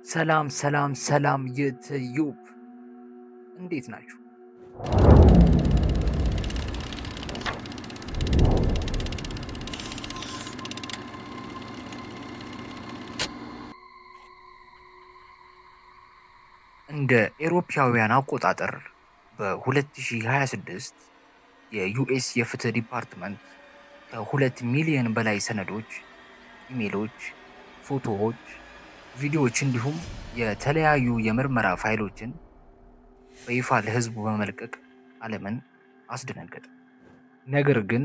ሰላም ሰላም ሰላም ዩቲዩብ እንዴት ናችሁ? እንደ ኤሮፓውያን አቆጣጠር በ2026 የዩኤስ የፍትህ ዲፓርትመንት ከ2 ሚሊዮን በላይ ሰነዶች፣ ኢሜሎች፣ ፎቶዎች፣ ቪዲዮዎች እንዲሁም የተለያዩ የምርመራ ፋይሎችን በይፋ ለህዝቡ በመልቀቅ ዓለምን አስደነገጠ። ነገር ግን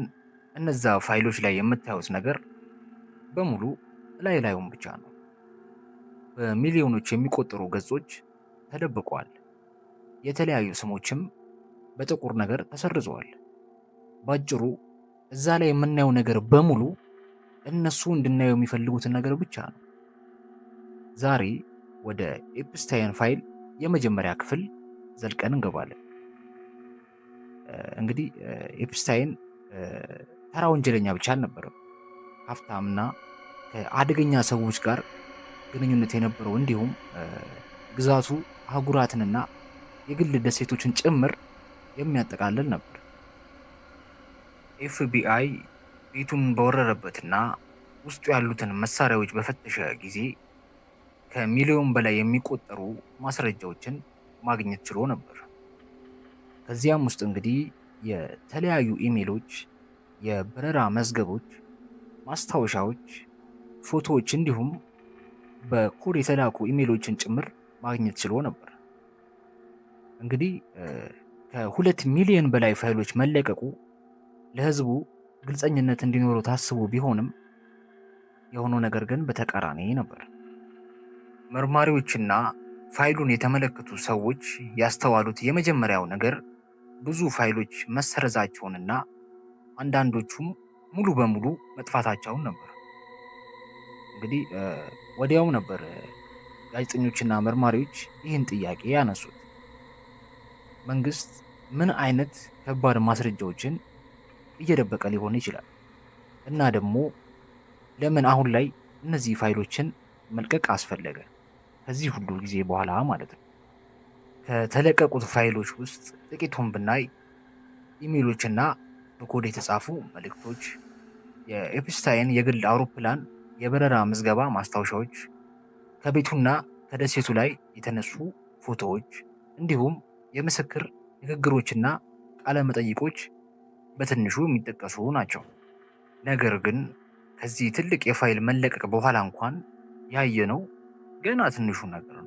እነዛ ፋይሎች ላይ የምታዩት ነገር በሙሉ ላዩን ብቻ ነው። በሚሊዮኖች የሚቆጠሩ ገጾች ተደብቀዋል። የተለያዩ ስሞችም በጥቁር ነገር ተሰርዘዋል። ባጭሩ እዛ ላይ የምናየው ነገር በሙሉ እነሱ እንድናየው የሚፈልጉትን ነገር ብቻ ነው። ዛሬ ወደ ኤፕስታይን ፋይል የመጀመሪያ ክፍል ዘልቀን እንገባለን። እንግዲህ ኤፕስታይን ተራ ወንጀለኛ ብቻ አልነበረም። ሀብታምና ከአደገኛ ሰዎች ጋር ግንኙነት የነበረው እንዲሁም ግዛቱ አህጉራትንና የግል ደሴቶችን ጭምር የሚያጠቃልል ነበር። ኤፍቢአይ ቤቱን በወረረበትና ውስጡ ያሉትን መሳሪያዎች በፈተሸ ጊዜ ከሚሊዮን በላይ የሚቆጠሩ ማስረጃዎችን ማግኘት ችሎ ነበር። ከዚያም ውስጥ እንግዲህ የተለያዩ ኢሜሎች፣ የበረራ መዝገቦች፣ ማስታወሻዎች፣ ፎቶዎች እንዲሁም በኮድ የተላኩ ኢሜሎችን ጭምር ማግኘት ችሎ ነበር። እንግዲህ ከ2 ሚሊዮን በላይ ፋይሎች መለቀቁ ለህዝቡ ግልጸኝነት እንዲኖረው ታስቦ ቢሆንም የሆነው ነገር ግን በተቃራኒ ነበር። መርማሪዎችና ፋይሉን የተመለከቱ ሰዎች ያስተዋሉት የመጀመሪያው ነገር ብዙ ፋይሎች መሰረዛቸውንና አንዳንዶቹም ሙሉ በሙሉ መጥፋታቸውን ነበር። እንግዲህ ወዲያው ነበር ጋዜጠኞችና መርማሪዎች ይህን ጥያቄ ያነሱት። መንግስት ምን አይነት ከባድ ማስረጃዎችን እየደበቀ ሊሆን ይችላል? እና ደግሞ ለምን አሁን ላይ እነዚህ ፋይሎችን መልቀቅ አስፈለገ? ከዚህ ሁሉ ጊዜ በኋላ ማለት ነው። ከተለቀቁት ፋይሎች ውስጥ ጥቂቱን ብናይ ኢሜሎችና በኮድ የተጻፉ መልእክቶች፣ የኤፕስታይን የግል አውሮፕላን የበረራ ምዝገባ ማስታወሻዎች፣ ከቤቱና ከደሴቱ ላይ የተነሱ ፎቶዎች እንዲሁም የምስክር ንግግሮችና ቃለ መጠይቆች በትንሹ የሚጠቀሱ ናቸው። ነገር ግን ከዚህ ትልቅ የፋይል መለቀቅ በኋላ እንኳን ያየነው ገና ትንሹ ነገር ነው።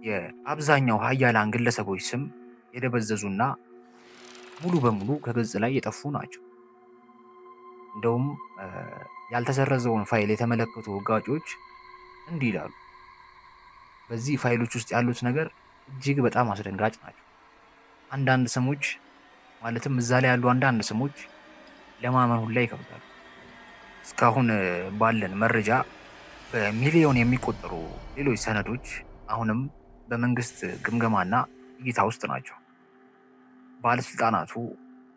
የአብዛኛው ሀያላን ግለሰቦች ስም የደበዘዙና ሙሉ በሙሉ ከገጽ ላይ የጠፉ ናቸው። እንደውም ያልተሰረዘውን ፋይል የተመለከቱ ወጋጮች እንዲህ ይላሉ፣ በዚህ ፋይሎች ውስጥ ያሉት ነገር እጅግ በጣም አስደንጋጭ ናቸው። አንዳንድ ስሞች ማለትም እዛ ላይ ያሉ አንዳንድ ስሞች ለማመን ሁላ ይከብዳሉ። እስካሁን ባለን መረጃ በሚሊዮን የሚቆጠሩ ሌሎች ሰነዶች አሁንም በመንግስት ግምገማና እይታ ውስጥ ናቸው። ባለስልጣናቱ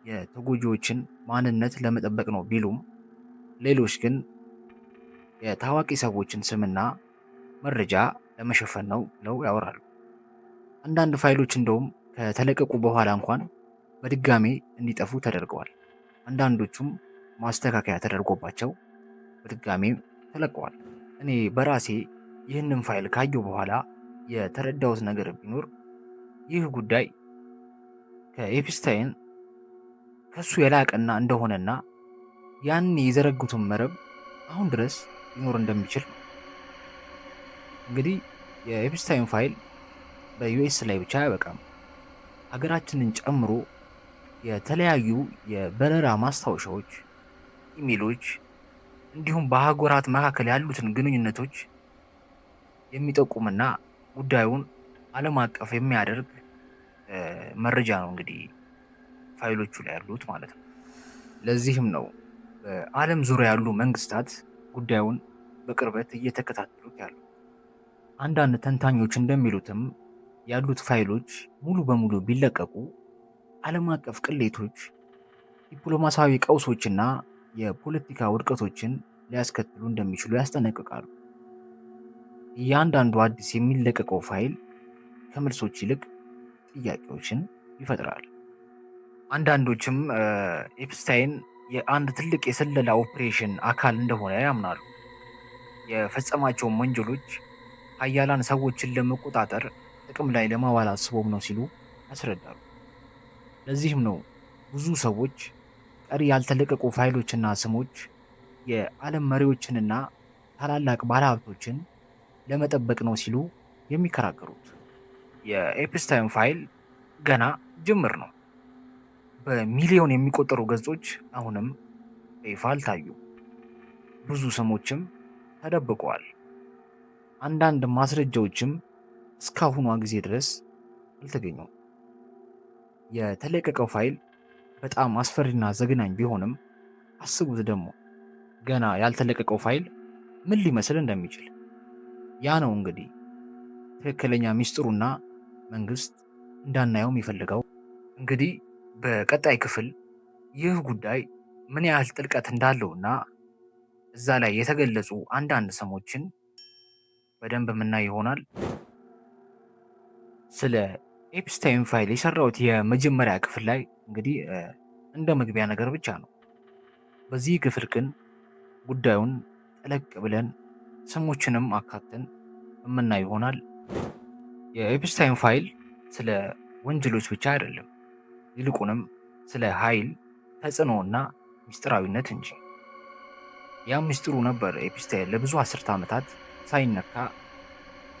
የተጎጂዎችን ማንነት ለመጠበቅ ነው ቢሉም ሌሎች ግን የታዋቂ ሰዎችን ስምና መረጃ ለመሸፈን ነው ብለው ያወራሉ። አንዳንድ ፋይሎች እንደውም ከተለቀቁ በኋላ እንኳን በድጋሜ እንዲጠፉ ተደርገዋል። አንዳንዶቹም ማስተካከያ ተደርጎባቸው በድጋሜ ተለቀዋል። እኔ በራሴ ይህንን ፋይል ካየሁ በኋላ የተረዳሁት ነገር ቢኖር ይህ ጉዳይ ከኤፕስታይን ከሱ የላቀና እንደሆነና ያን የዘረጉትን መረብ አሁን ድረስ ሊኖር እንደሚችል ነው። እንግዲህ የኤፕስታይን ፋይል በዩኤስ ላይ ብቻ አያበቃም። ሀገራችንን ጨምሮ የተለያዩ የበረራ ማስታወሻዎች፣ ኢሜሎች እንዲሁም በአህጉራት መካከል ያሉትን ግንኙነቶች የሚጠቁምና ጉዳዩን ዓለም አቀፍ የሚያደርግ መረጃ ነው እንግዲህ ፋይሎቹ ላይ ያሉት ማለት ነው። ለዚህም ነው በዓለም ዙሪያ ያሉ መንግስታት ጉዳዩን በቅርበት እየተከታተሉት ያሉ። አንዳንድ ተንታኞች እንደሚሉትም ያሉት ፋይሎች ሙሉ በሙሉ ቢለቀቁ ዓለም አቀፍ ቅሌቶች፣ ዲፕሎማሲያዊ ቀውሶችና የፖለቲካ ውድቀቶችን ሊያስከትሉ እንደሚችሉ ያስጠነቅቃሉ። እያንዳንዱ አዲስ የሚለቀቀው ፋይል ከመልሶች ይልቅ ጥያቄዎችን ይፈጥራል። አንዳንዶችም ኤፕስታይን የአንድ ትልቅ የስለላ ኦፕሬሽን አካል እንደሆነ ያምናሉ። የፈጸማቸውን ወንጀሎች ሀያላን ሰዎችን ለመቆጣጠር ጥቅም ላይ ለማዋል አስቦም ነው ሲሉ ያስረዳሉ። ለዚህም ነው ብዙ ሰዎች ቀሪ ያልተለቀቁ ፋይሎችና ስሞች የዓለም መሪዎችንና ታላላቅ ባለሀብቶችን ለመጠበቅ ነው ሲሉ የሚከራከሩት። የኤፕስታይን ፋይል ገና ጅምር ነው። በሚሊዮን የሚቆጠሩ ገጾች አሁንም በይፋ አልታዩም። ብዙ ስሞችም ተደብቀዋል። አንዳንድ ማስረጃዎችም እስካሁኗ ጊዜ ድረስ አልተገኙም። የተለቀቀው ፋይል በጣም አስፈሪና ዘግናኝ ቢሆንም አስቡት ደግሞ ገና ያልተለቀቀው ፋይል ምን ሊመስል እንደሚችል። ያ ነው እንግዲህ ትክክለኛ ሚስጥሩና መንግስት እንዳናየው የሚፈልገው። እንግዲህ በቀጣይ ክፍል ይህ ጉዳይ ምን ያህል ጥልቀት እንዳለውና እዛ ላይ የተገለጹ አንዳንድ ስሞችን በደንብ የምናይ ይሆናል። ስለ ኤፕስታይን ፋይል የሰራሁት የመጀመሪያ ክፍል ላይ እንግዲህ እንደ መግቢያ ነገር ብቻ ነው። በዚህ ክፍል ግን ጉዳዩን ጠለቅ ብለን ስሞችንም አካተን የምናይ ይሆናል። የኤፕስታይን ፋይል ስለ ወንጀሎች ብቻ አይደለም፣ ይልቁንም ስለ ኃይል፣ ተጽዕኖና ሚስጥራዊነት እንጂ። ያም ሚስጥሩ ነበር ኤፕስታይን ለብዙ አስርተ ዓመታት ሳይነካ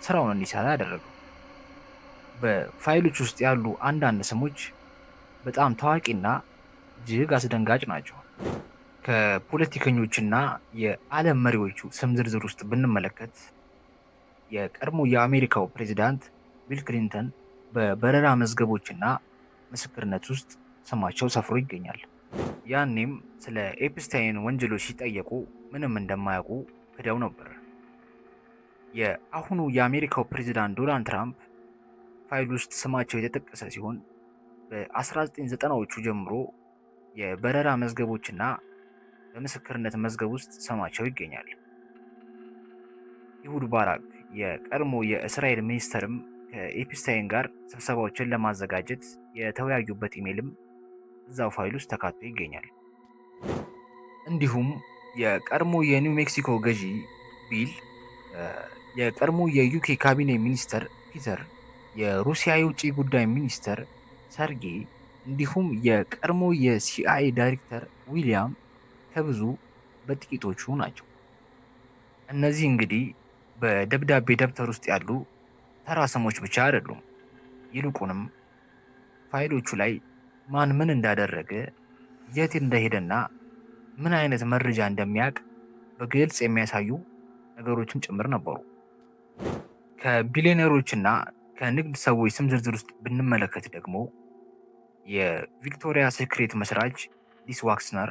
ስራውን እንዲሰራ ያደረገው። በፋይሎች ውስጥ ያሉ አንዳንድ ስሞች በጣም ታዋቂና እጅግ አስደንጋጭ ናቸው። ከፖለቲከኞችና የዓለም መሪዎቹ ስም ዝርዝር ውስጥ ብንመለከት የቀድሞ የአሜሪካው ፕሬዚዳንት ቢል ክሊንተን በበረራ መዝገቦችና ምስክርነት ውስጥ ስማቸው ሰፍሮ ይገኛል። ያኔም ስለ ኤፕስታይን ወንጀሎች ሲጠየቁ ምንም እንደማያውቁ ክደው ነበር። የአሁኑ የአሜሪካው ፕሬዚዳንት ዶናልድ ትራምፕ ፋይል ውስጥ ስማቸው የተጠቀሰ ሲሆን በ1990ዎቹ ጀምሮ የበረራ መዝገቦችና በምስክርነት መዝገብ ውስጥ ስማቸው ይገኛል። ኢሁድ ባራክ የቀድሞ የእስራኤል ሚኒስተርም ከኤፕስታይን ጋር ስብሰባዎችን ለማዘጋጀት የተወያዩበት ኢሜልም እዛው ፋይል ውስጥ ተካቶ ይገኛል። እንዲሁም የቀድሞ የኒው ሜክሲኮ ገዢ ቢል፣ የቀድሞ የዩኬ ካቢኔ ሚኒስተር ፒተር፣ የሩሲያ የውጭ ጉዳይ ሚኒስተር ሰርጌይ እንዲሁም የቀድሞ የሲአይኤ ዳይሬክተር ዊሊያም ከብዙ በጥቂቶቹ ናቸው። እነዚህ እንግዲህ በደብዳቤ ደብተር ውስጥ ያሉ ተራ ስሞች ብቻ አይደሉም። ይልቁንም ፋይሎቹ ላይ ማን ምን እንዳደረገ፣ የት እንደሄደና ምን አይነት መረጃ እንደሚያውቅ በግልጽ የሚያሳዩ ነገሮችም ጭምር ነበሩ። ከቢሊዮነሮችና ከንግድ ሰዎች ስም ዝርዝር ውስጥ ብንመለከት ደግሞ የቪክቶሪያ ሴክሬት መስራች ሊስ ዋክስነር፣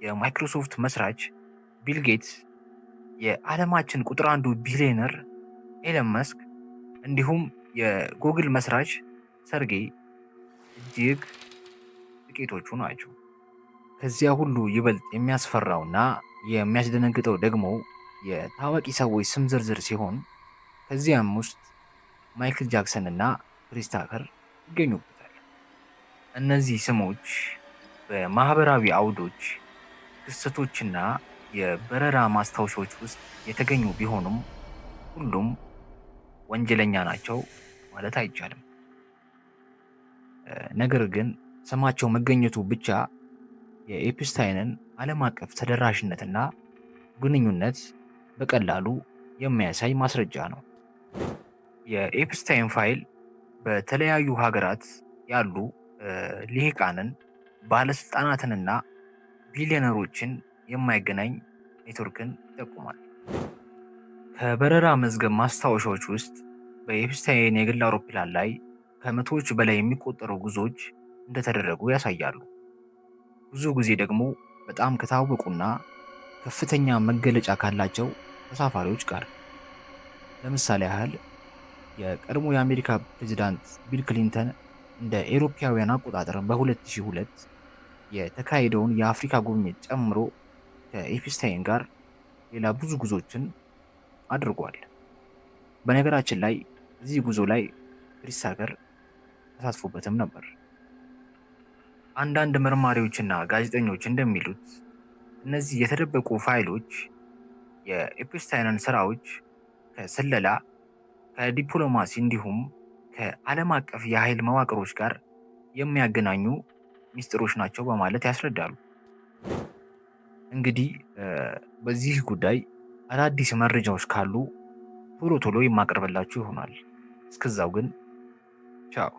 የማይክሮሶፍት መስራች ቢል ጌትስ፣ የዓለማችን ቁጥር አንዱ ቢሊዮነር ኤለን መስክ እንዲሁም የጉግል መስራች ሰርጌይ እጅግ ጥቂቶቹ ናቸው። ከዚያ ሁሉ ይበልጥ የሚያስፈራውና የሚያስደነግጠው ደግሞ የታዋቂ ሰዎች ስም ዝርዝር ሲሆን ከዚያም ውስጥ ማይክል ጃክሰን እና ክሪስ ታከር ይገኙበታል። እነዚህ ስሞች በማህበራዊ አውዶች፣ ክስተቶችና የበረራ ማስታወሻዎች ውስጥ የተገኙ ቢሆኑም ሁሉም ወንጀለኛ ናቸው ማለት አይቻልም። ነገር ግን ስማቸው መገኘቱ ብቻ የኤፕስታይንን ዓለም አቀፍ ተደራሽነትና ግንኙነት በቀላሉ የሚያሳይ ማስረጃ ነው። የኤፕስታይን ፋይል በተለያዩ ሀገራት ያሉ ልሂቃንን፣ ባለስልጣናትንና ቢሊዮነሮችን የማይገናኝ ኔትወርክን ይጠቁማል። ከበረራ መዝገብ ማስታወሻዎች ውስጥ በኤፕስታይን የግል አውሮፕላን ላይ ከመቶዎች በላይ የሚቆጠሩ ጉዞዎች እንደተደረጉ ያሳያሉ። ብዙ ጊዜ ደግሞ በጣም ከታወቁና ከፍተኛ መገለጫ ካላቸው ተሳፋሪዎች ጋር። ለምሳሌ ያህል የቀድሞ የአሜሪካ ፕሬዚዳንት ቢል ክሊንተን እንደ ኤሮፓውያን አቆጣጠር በ2002 የተካሄደውን የአፍሪካ ጉብኝት ጨምሮ ከኤፕስታይን ጋር ሌላ ብዙ ጉዞችን አድርጓል። በነገራችን ላይ እዚህ ጉዞ ላይ ክሪስ ሃከር ተሳትፎበትም ነበር። አንዳንድ መርማሪዎችና ጋዜጠኞች እንደሚሉት እነዚህ የተደበቁ ፋይሎች የኤፕስታይንን ስራዎች ከስለላ፣ ከዲፕሎማሲ እንዲሁም ከዓለም አቀፍ የኃይል መዋቅሮች ጋር የሚያገናኙ ሚስጥሮች ናቸው በማለት ያስረዳሉ። እንግዲህ በዚህ ጉዳይ አዳዲስ መረጃዎች ካሉ ቶሎ ቶሎ የማቀርብላችሁ ይሆናል። እስከዛው ግን ቻው።